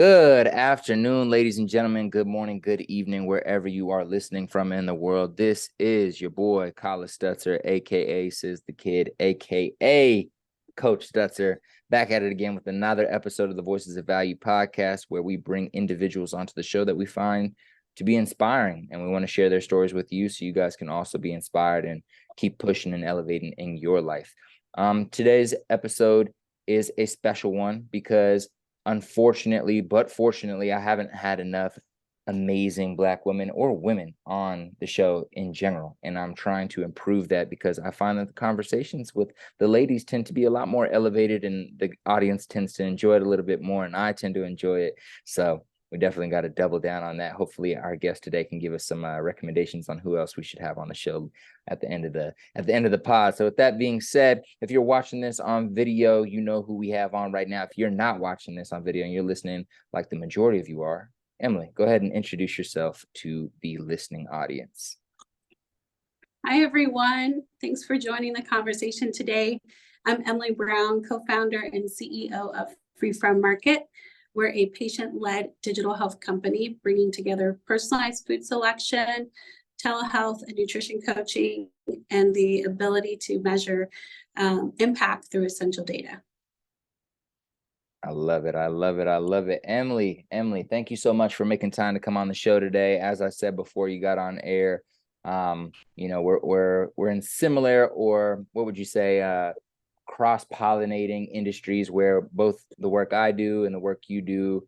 Good afternoon, ladies and gentlemen. Good morning, good evening, wherever you are listening from in the world. This is your boy, Kyle Stutzer, aka Sis the Kid, aka Coach Stutzer, back at it again with another episode of the Voices of Value podcast, where we bring individuals onto the show that we find to be inspiring, and we want to share their stories with you so you guys can also be inspired and keep pushing and elevating in your life. Today's episode is a special one because unfortunately, but fortunately, I haven't had enough amazing Black women or women on the show in general. And I'm trying to improve that because I find that the conversations with the ladies tend to be a lot more elevated and the audience tends to enjoy it a little bit more. And I tend to enjoy it. So we definitely got to double down on that. Hopefully our guest today can give us some recommendations on who else we should have on the show at the end of the pod. So with that being said, if you're watching this on video, you know who we have on right now. If you're not watching this on video and you're listening like the majority of you are, Emily, go ahead and introduce yourself to the listening audience. Hi, everyone. Thanks for joining the conversation today. I'm Emily Brown, co-founder and CEO of Free From Market. We're a patient-led digital health company bringing together personalized food selection, telehealth and nutrition coaching, and the ability to measure impact through essential data. I love it. I love it. I love it. Emily, thank you so much for making time to come on the show today. As I said before you got on air, we're in similar, or what would you say, cross-pollinating industries where both the work I do and the work you do,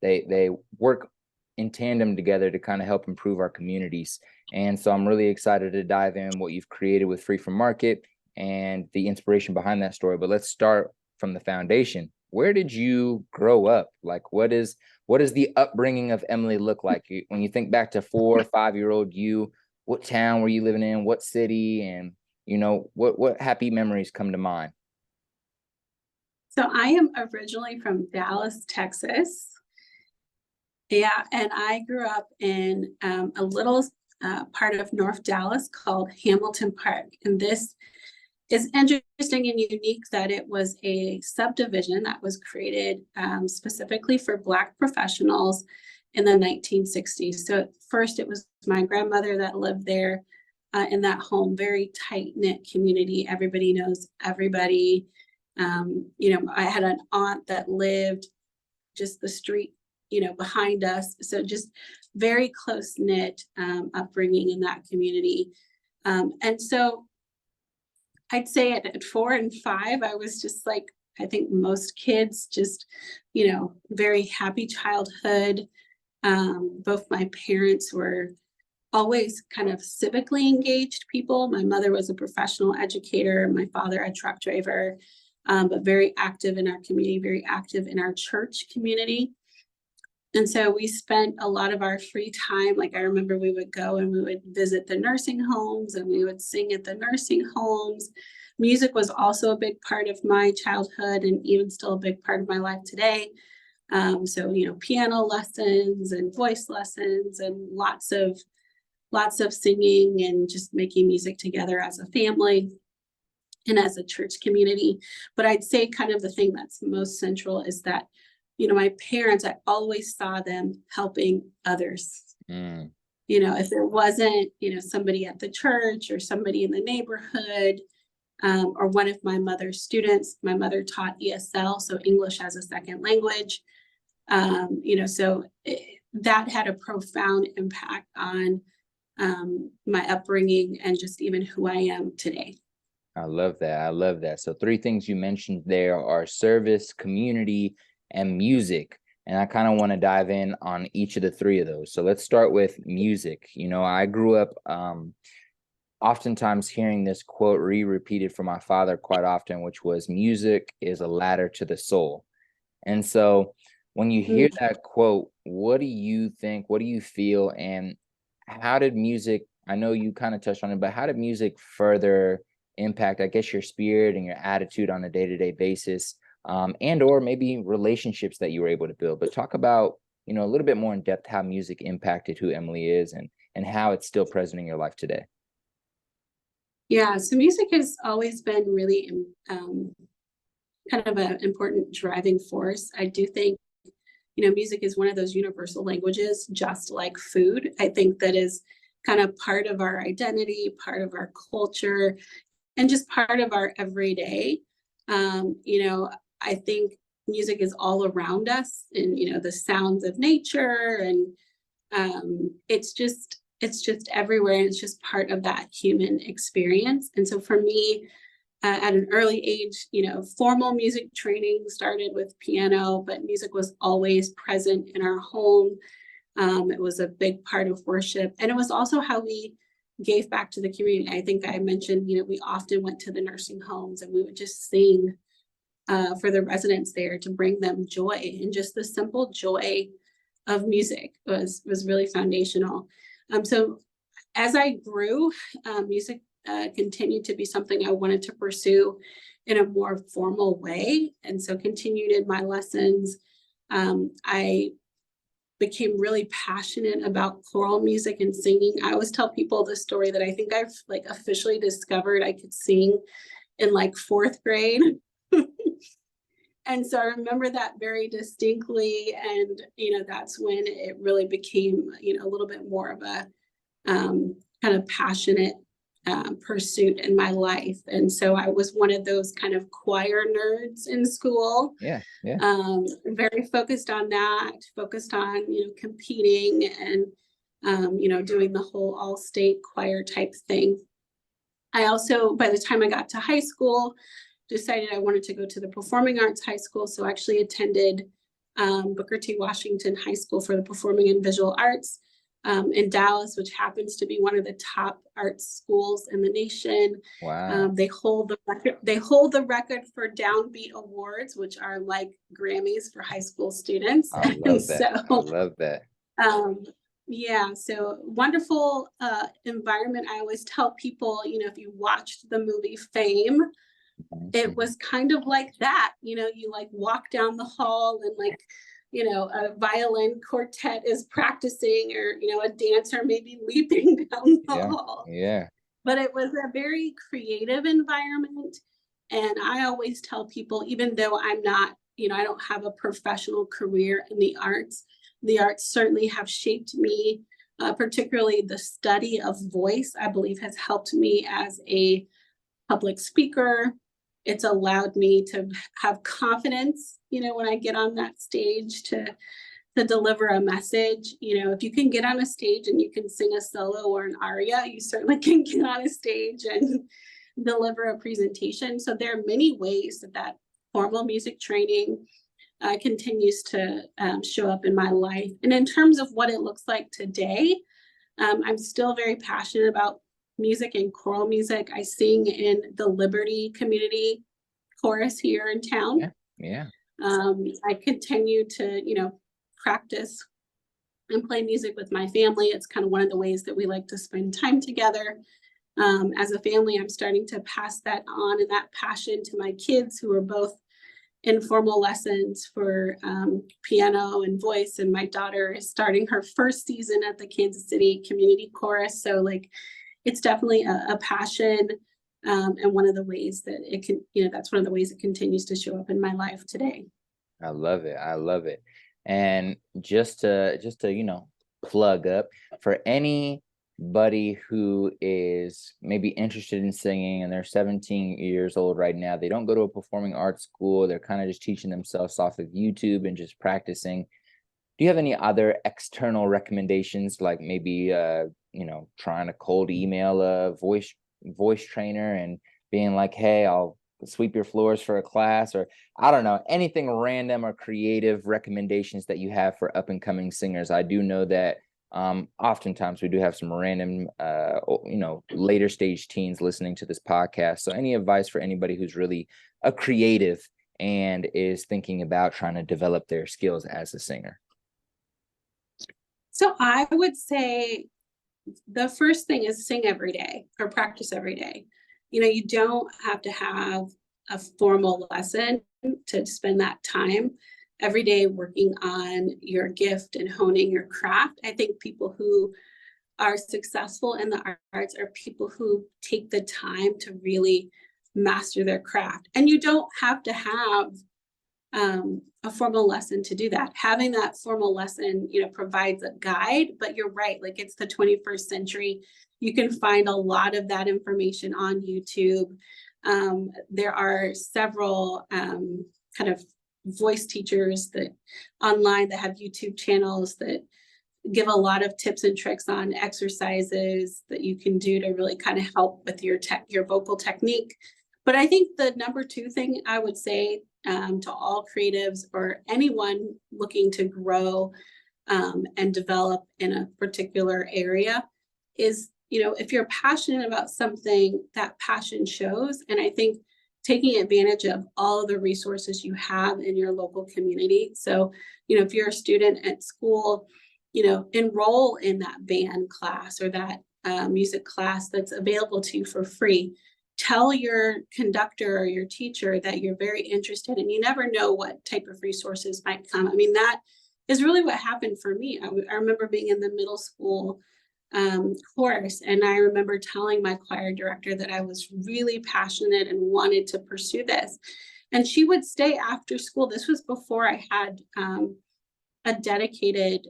they work in tandem together to kind of help improve our communities. And so I'm really excited to dive in what you've created with Free From Market and the inspiration behind that story. But let's start from the foundation. Where did you grow up? Like, what is the upbringing of Emily look like? When you think back to 4 or 5-year-old you, what town were you living in? What city? And what happy memories come to mind? So I am originally from Dallas, Texas. Yeah, and I grew up in a little part of North Dallas called Hamilton Park. And this is interesting and unique that it was a subdivision that was created specifically for Black professionals in the 1960s. So at first it was my grandmother that lived there in that home, very tight-knit community. Everybody knows everybody. I had an aunt that lived just the street, behind us. So just very close-knit upbringing in that community. And so I'd say at 4 and 5, I was just like, I think most kids, just, very happy childhood. Both my parents were always kind of civically engaged people. My mother was a professional educator, my father a truck driver, but very active in our community, very active in our church community. And so we spent a lot of our free time, like I remember we would go and we would visit the nursing homes and we would sing at the nursing homes. Music was also a big part of my childhood and even still a big part of my life today. So, piano lessons and voice lessons and lots of singing and just making music together as a family and as a church community. But I'd say kind of the thing that's most central is that my parents, I always saw them helping others. If there wasn't, somebody at the church or somebody in the neighborhood, or one of my mother's students, my mother taught ESL, so English as a second language. That had a profound impact on my upbringing and just even who I am today. I love that. So 3 things you mentioned there are service, community, and music. And I kind of want to dive in on each of the 3 of those. So let's start with music. I grew up oftentimes hearing this quote repeated from my father quite often, which was, music is a ladder to the soul. And so when you hear that quote, what do you think? What do you feel? And how did music, I know you kind of touched on it, but how did music further impact, I guess, your spirit and your attitude on a day-to-day basis? And or maybe relationships that you were able to build. But talk about, a little bit more in depth how music impacted who Emily is and how it's still present in your life today. Yeah, so music has always been really kind of an important driving force. I do think music is one of those universal languages, just like food. I think that is kind of part of our identity, part of our culture, and just part of our everyday. I think music is all around us, and the sounds of nature, and it's just everywhere, and it's just part of that human experience. And so for me, at an early age, formal music training started with piano, but music was always present in our home. It was a big part of worship, and it was also how we gave back to the community. I think I mentioned, we often went to the nursing homes and we would just sing for the residents there to bring them joy, and just the simple joy of music was really foundational. So as I grew, music continued to be something I wanted to pursue in a more formal way, and so continued in my lessons. I became really passionate about choral music and singing. I always tell people the story that I think I've officially discovered I could sing in fourth grade. And so I remember that very distinctly. And, that's when it really became, a little bit more of a kind of passionate pursuit in my life. And so I was one of those kind of choir nerds in school. Yeah. Yeah. Very focused on that, focused on, competing and, doing the whole all state choir type thing. I also, by the time I got to high school, decided I wanted to go to the performing arts high school. So I actually attended Booker T. Washington High School for the Performing and Visual Arts in Dallas, which happens to be one of the top arts schools in the nation. Wow. They hold the record. They hold the record for Downbeat Awards, which are like Grammys for high school students. I love that. I love that. Yeah, so wonderful environment. I always tell people, if you watched the movie Fame, it was kind of like that. You walk down the hall and a violin quartet is practicing, or a dancer maybe leaping down the hall. Yeah. But it was a very creative environment. And I always tell people, even though I'm not, I don't have a professional career in the arts certainly have shaped me, particularly the study of voice, I believe has helped me as a public speaker. It's allowed me to have confidence, when I get on that stage to deliver a message. If you can get on a stage and you can sing a solo or an aria, you certainly can get on a stage and deliver a presentation. So there are many ways that formal music training continues to show up in my life. And in terms of what it looks like today, I'm still very passionate about music and choral music. I sing in the Liberty Community Chorus here in town. Yeah. I continue to, practice and play music with my family. It's kind of one of the ways that we like to spend time together. As a family, I'm starting to pass that on and that passion to my kids, who are both informal lessons for piano and voice. And my daughter is starting her first season at the Kansas City Community Chorus. So it's definitely a passion, and one of the ways that it can, that's one of the ways it continues to show up in my life today. I love it. I love it. And just to plug up for anybody who is maybe interested in singing and they're 17 years old right now, they don't go to a performing arts school, they're kind of just teaching themselves off of YouTube and just practicing. Do you have any other external recommendations, like maybe trying to cold email a voice trainer and being like, hey, I'll sweep your floors for a class, or I don't know, anything random or creative recommendations that you have for up and coming singers? I do know that oftentimes we do have some random later stage teens listening to this podcast. So any advice for anybody who's really a creative and is thinking about trying to develop their skills as a singer? So I would say the first thing is sing every day or practice every day. You don't have to have a formal lesson to spend that time every day working on your gift and honing your craft. I think people who are successful in the arts are people who take the time to really master their craft. And you don't have to have a formal lesson to do that. Having that formal lesson, provides a guide, but you're right, like it's the 21st century. You can find a lot of that information on YouTube. There are several kind of voice teachers that online that have YouTube channels that give a lot of tips and tricks on exercises that you can do to really kind of help with your vocal technique. But I think the number two thing I would say to all creatives or anyone looking to grow and develop in a particular area is, if you're passionate about something, that passion shows. And I think taking advantage of all of the resources you have in your local community. So, if you're a student at school, enroll in that band class or that music class that's available to you for free. Tell your conductor or your teacher that you're very interested, and you never know what type of resources might come. I mean, that is really what happened for me. I remember being in the middle school course, and I remember telling my choir director that I was really passionate and wanted to pursue this. And she would stay after school. This was before I had a dedicated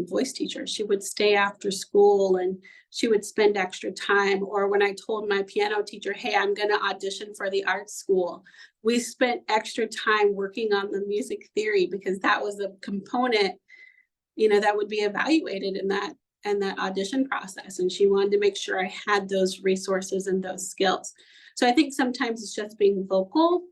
voice teacher. She would stay after school and she would spend extra time. Or when I told my piano teacher, hey, I'm going to audition for the art school, we spent extra time working on the music theory because that was a component, that would be evaluated in that audition process. And she wanted to make sure I had those resources and those skills. So I think sometimes it's just being vocal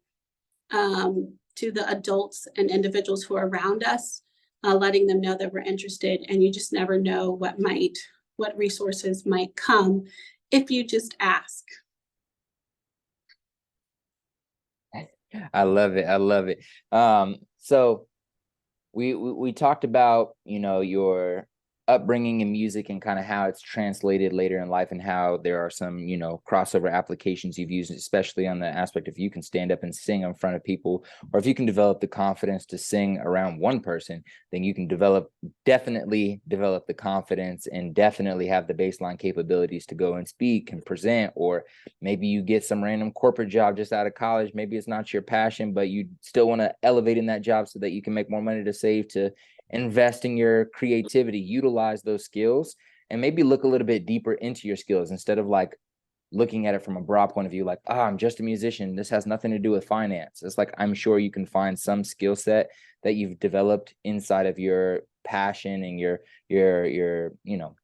to the adults and individuals who are around us, letting them know that we're interested, and you just never know what resources might come if you just ask. I love it. I love it. So we talked about, your upbringing in music and kind of how it's translated later in life and how there are some, crossover applications you've used, especially on the aspect if you can stand up and sing in front of people, or if you can develop the confidence to sing around one person, then you can definitely develop the confidence and definitely have the baseline capabilities to go and speak and present. Or maybe you get some random corporate job just out of college. Maybe it's not your passion, but you still want to elevate in that job so that you can make more money to save to invest in your creativity, utilize those skills, and maybe look a little bit deeper into your skills instead of like looking at it from a broad point of view, like, I'm just a musician, this has nothing to do with finance. It's like, I'm sure you can find some skill set that you've developed inside of your passion and your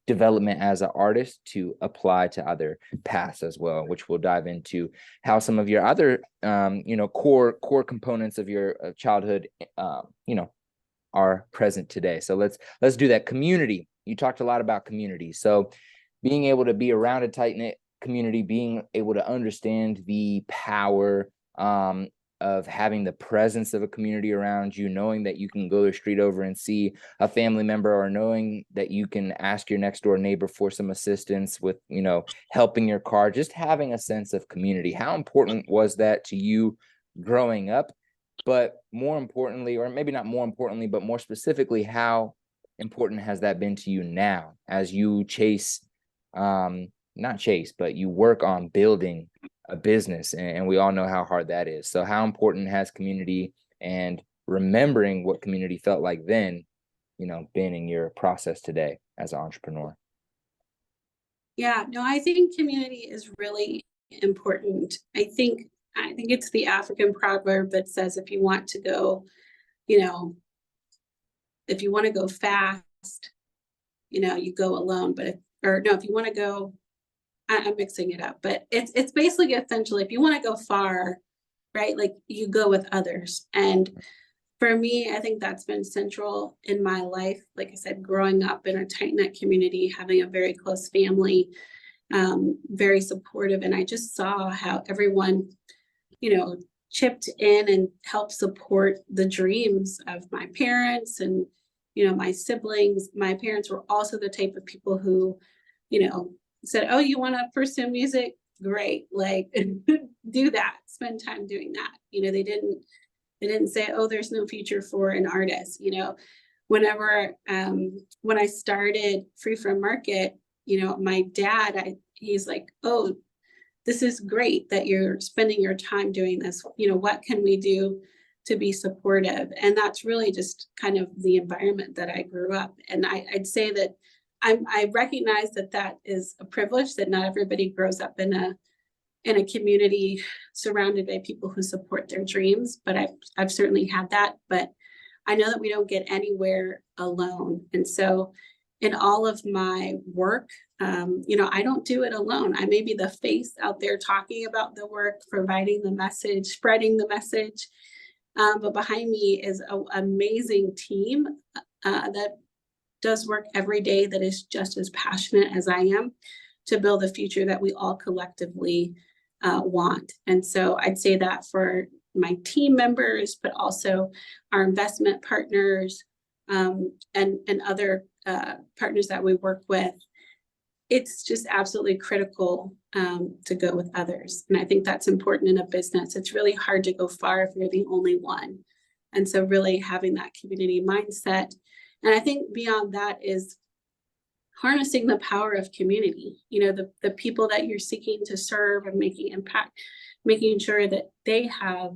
development as an artist to apply to other paths as well, which we'll dive into how some of your other core components of your childhood are present today. So let's do that. Community. You talked a lot about community. So being able to be around a tight-knit community, being able to understand the power of having the presence of a community around you, knowing that you can go the street over and see a family member, or knowing that you can ask your next door neighbor for some assistance with, helping your car, just having a sense of community. How important was that to you growing up? But more importantly, or maybe not more importantly, but more specifically, how important has that been to you now as you but you work on building a business, and we all know how hard that is. So how important has community and remembering what community felt like then, been in your process today as an entrepreneur? Yeah, no, I think community is really important. I think it's the African proverb that says if you want to go, if you want to go fast, you go alone. But if you want to go, I'm mixing it up, but it's basically essentially if you want to go far, right? Like you go with others. And for me, I think that's been central in my life. Like I said, growing up in a tight-knit community, having a very close family, very supportive. And I just saw how everyone, chipped in and helped support the dreams of my parents and, my siblings. My parents were also the type of people who, said, oh, you want to pursue music? Great. Like do that, spend time doing that. They didn't say, oh, there's no future for an artist. Whenever, when I started Free From Market, my dad, he's like, oh, this is great that you're spending your time doing this. What can we do to be supportive. And that's really just kind of the environment that I grew up. And I'd say that I recognize that that is a privilege, that not everybody grows up in a community surrounded by people who support their dreams, but I've certainly had that. But I know that we don't get anywhere alone. And so in all of my work, I don't do it alone. I may be the face out there talking about the work, providing the message, spreading the message. But behind me is an amazing team that does work every day that is just as passionate as I am to build a future that we all collectively want. And so I'd say that for my team members, but also our investment partners and other partners that we work with, it's just absolutely critical to go with others. And I think that's important in a business. It's really hard to go far if you're the only one. And so really having that community mindset. And I think beyond that is harnessing the power of community, the people that you're seeking to serve and making impact, making sure that they have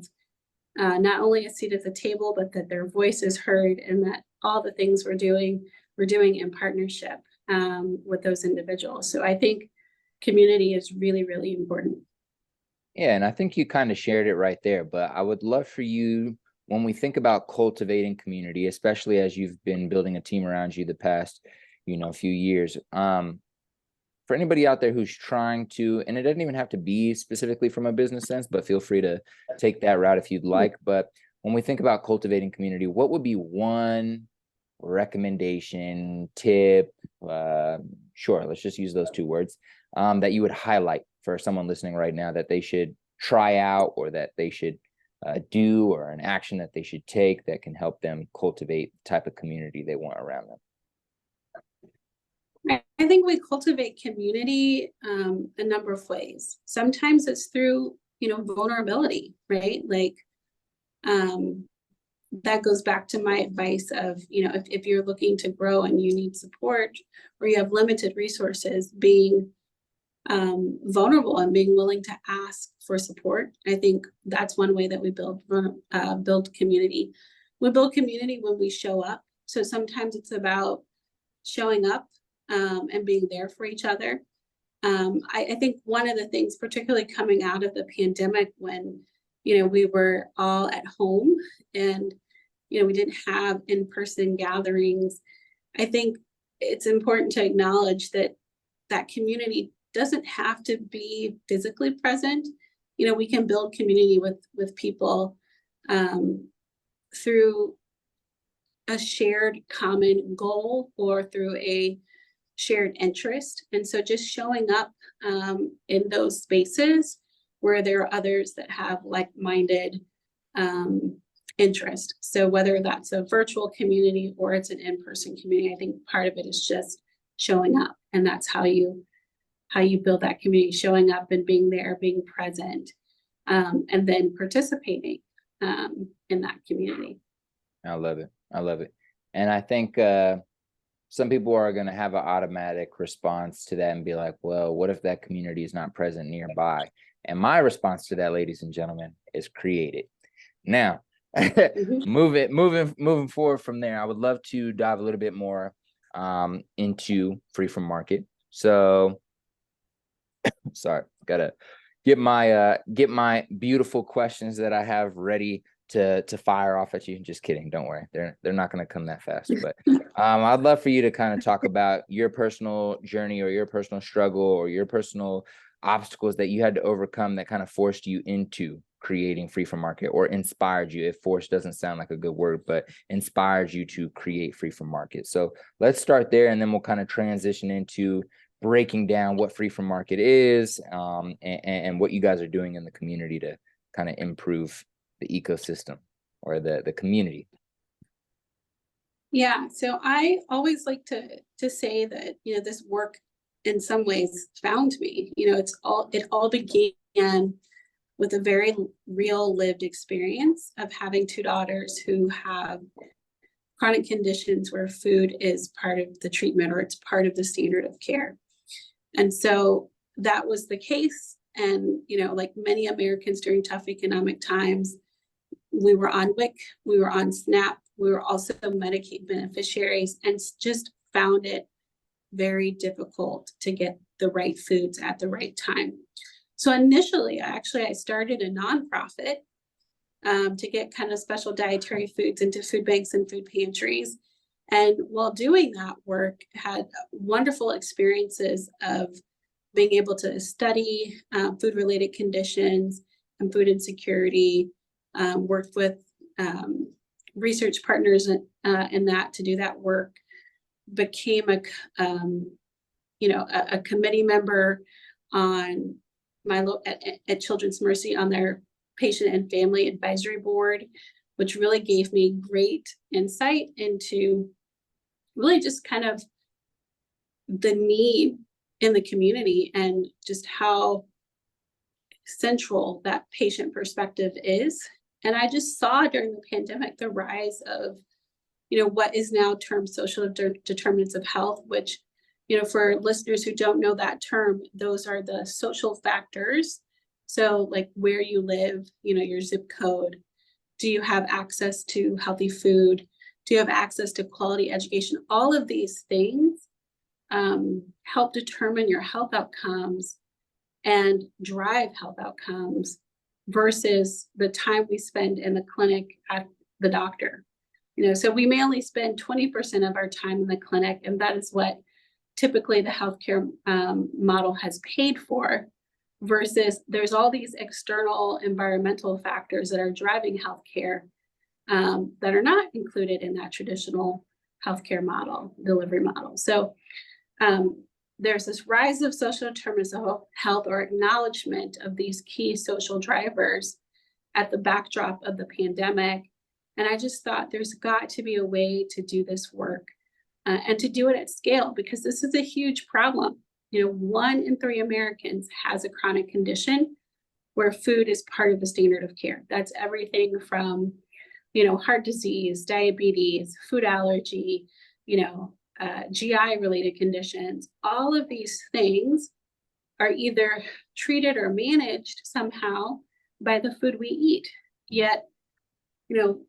not only a seat at the table, but that their voice is heard, and that all the things we're doing in partnership with those individuals. So I think community is really, really important. Yeah, and I think you kind of shared it right there, but I would love for you, when we think about cultivating community, especially as you've been building a team around you the past, few years, for anybody out there who's trying to, and it doesn't even have to be specifically from a business sense, but feel free to take that route if you'd like. But when we think about cultivating community, what would be one recommendation, tip, sure, let's just use those two words, that you would highlight for someone listening right now that they should try out, or that they should do, or an action that they should take that can help them cultivate the type of community they want around them? I think we cultivate community a number of ways. Sometimes it's through, vulnerability, right? Like that goes back to my advice of, if you're looking to grow and you need support, or you have limited resources, being vulnerable and being willing to ask for support. I think that's one way that we build community. We build community when we show up. So sometimes it's about showing up and being there for each other. I think one of the things, particularly coming out of the pandemic, when we were all at home and we didn't have in-person gatherings, I think it's important to acknowledge that community doesn't have to be physically present. We can build community with people through a shared common goal, or through a shared interest. And so just showing up in those spaces where there are others that have like-minded interest. So whether that's a virtual community or it's an in-person community, I think part of it is just showing up. And that's how you build that community, showing up and being there, being present, and then participating in that community. I love it. And I think some people are going to have an automatic response to that and be like, well, what if that community is not present nearby? And my response to that, ladies and gentlemen, is create it. Now, moving forward from there, I would love to dive a little bit more into Free From Market. So, sorry, gotta get my beautiful questions that I have ready to fire off at you. Just kidding, don't worry, they're not going to come that fast. But I'd love for you to kind of talk about your personal journey, or your personal struggle, or your personal obstacles that you had to overcome that kind of forced you into creating Free From Market, or inspired you. If force doesn't sound like a good word, but inspired you to create Free From Market. So let's start there, and then we'll kind of transition into breaking down what Free From Market is, and what you guys are doing in the community to kind of improve the ecosystem, or the community. Yeah, so I always like to say that this work in some ways found me. It all began with a very real lived experience of having two daughters who have chronic conditions where food is part of the treatment, or it's part of the standard of care. And so that was the case. And like many Americans during tough economic times, We were on WIC, we were on SNAP, we were also Medicaid beneficiaries, and just found it very difficult to get the right foods at the right time. So initially, I started a nonprofit to get kind of special dietary foods into food banks and food pantries. And while doing that work, had wonderful experiences of being able to study food-related conditions and food insecurity, worked with research partners in that to do that work, became a committee member on at Children's Mercy on their patient and family advisory board, which really gave me great insight into really just kind of the need in the community and just how central that patient perspective is. And I just saw during the pandemic the rise of, what is now termed social determinants of health, which, for listeners who don't know that term, those are the social factors. So like where you live, your zip code, do you have access to healthy food? Do you have access to quality education? All of these things help determine your health outcomes and drive health outcomes versus the time we spend in the clinic at the doctor. So we may only spend 20% of our time in the clinic, and that is what typically the healthcare model has paid for, versus there's all these external environmental factors that are driving healthcare that are not included in that traditional healthcare model, delivery model. So there's this rise of social determinants of health, or acknowledgement of these key social drivers at the backdrop of the pandemic. And I just thought there's got to be a way to do this work and to do it at scale, because this is a huge problem. 1 in 3 Americans has a chronic condition where food is part of the standard of care. That's everything from, heart disease, diabetes, food allergy, GI related conditions. All of these things are either treated or managed somehow by the food we eat. Yet, 20%,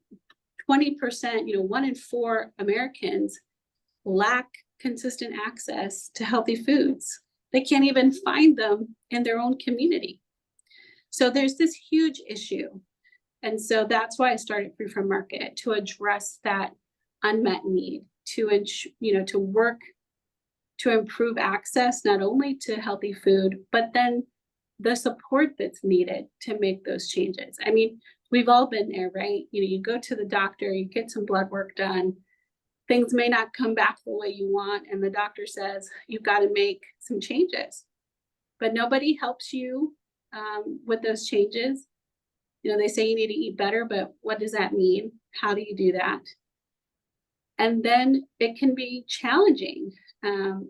1 in 4 Americans lack consistent access to healthy foods. They can't even find them in their own community. So there's this huge issue. And so that's why I started Free From Market, to address that unmet need, to work to improve access not only to healthy food, but then the support that's needed to make those changes. I mean, we've all been there, right? You go to the doctor, you get some blood work done, things may not come back the way you want, and the doctor says you've got to make some changes, but nobody helps you with those changes. They say you need to eat better, but what does that mean? How do you do that? And then it can be challenging,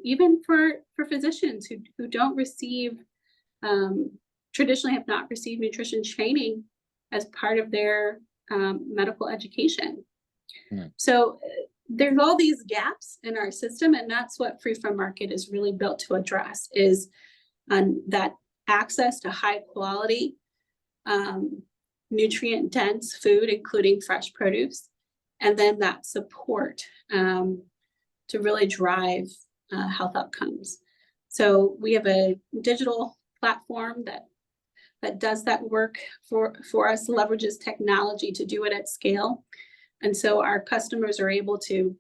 even for physicians who don't receive, traditionally have not received nutrition training as part of their medical education. So there's all these gaps in our system, and that's what Free From Market is really built to address, is that access to high quality, nutrient dense food, including fresh produce, and then that support to really drive health outcomes. So we have a digital platform that does that work for us, leverages technology to do it at scale. And so our customers are able to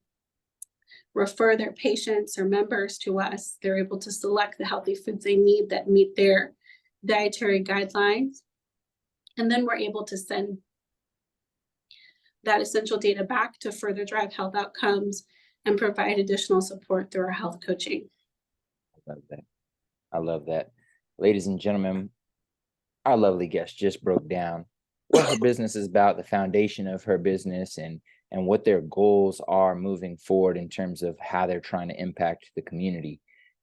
refer their patients or members to us. They're able to select the healthy foods they need that meet their dietary guidelines. And then we're able to send that essential data back to further drive health outcomes and provide additional support through our health coaching. I love that. I love that. Ladies and gentlemen, our lovely guest just broke down what her business is about, the foundation of her business, and what their goals are moving forward in terms of how they're trying to impact the community.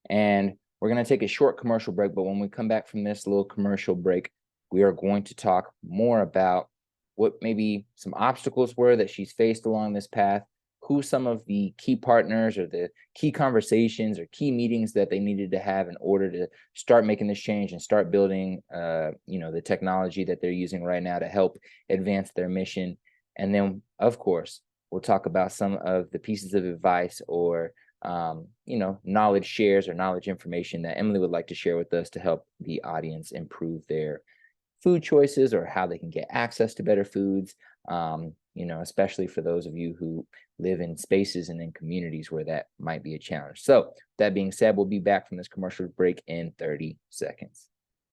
And we're going to take a short commercial break, but when we come back from this little commercial break, we are going to talk more about what maybe some obstacles were that she's faced along this path, who some of the key partners or the key conversations or key meetings that they needed to have in order to start making this change and start building, the technology that they're using right now to help advance their mission. And then, of course, we'll talk about some of the pieces of advice or knowledge shares or knowledge information that Emily would like to share with us to help the audience improve their food choices or how they can get access to better foods, especially for those of you who live in spaces and in communities where that might be a challenge. So that being said, we'll be back from this commercial break in 30 seconds.